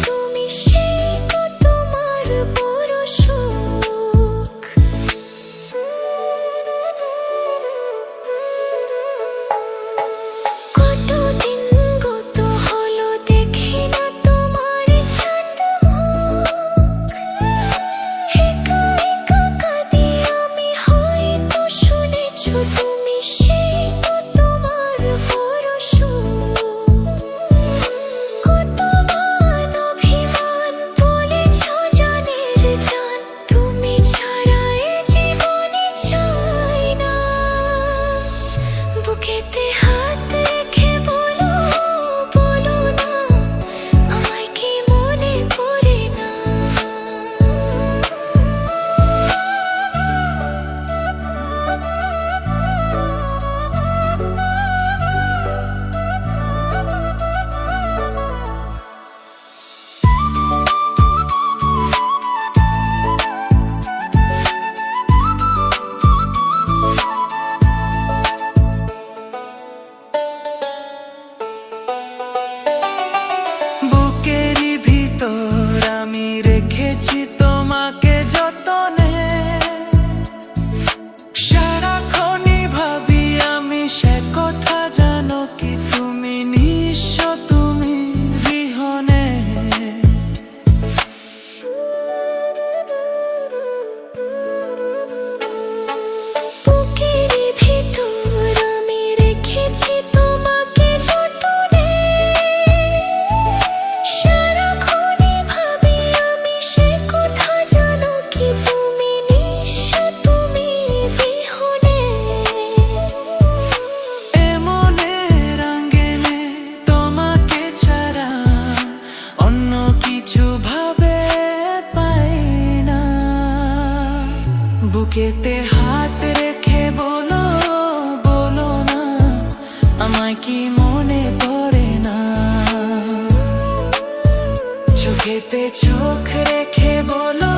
তুমি সেই তো তোমার বড় সুখ। কতদিন গত হলো দেখি না তোমার চাঁদ মুখ। একা একা কাঁদি আমি, হয়তো শুনেছ তুমি সেই তো তোমার বড় সুখ। কত মান অভিমান বলেছ জানের জান, তুমি ছাড়া এ জীবনে চাই না। বুকেতে হাত রেখে বলো, বলো না আমায় কি মনে পড়ে না। বুকেরই ভিতর আমি রেখেছি তোমাকে যতনে। সারাক্ষণই ভাবি আমি সে কথা, জানো কি তুমি নিঃস্ব, তুমি বিহনে। বুকেরই ভিতর আমি রেখেছি তোমাকে যতনে। সারাক্ষণই ভাবি আমি সে কথা, জানো কি তুমি নিঃস্ব, তুমি বিহনে। এমনের আঙ্গেনে তোমাকে ছাড়া অন্য কিছু ভাবে পাই না। বুকেতে হাত রেখে বলো, বলো না আমায় কি মনে পড়ে না। চোখেতে চোখ রেখে বলো,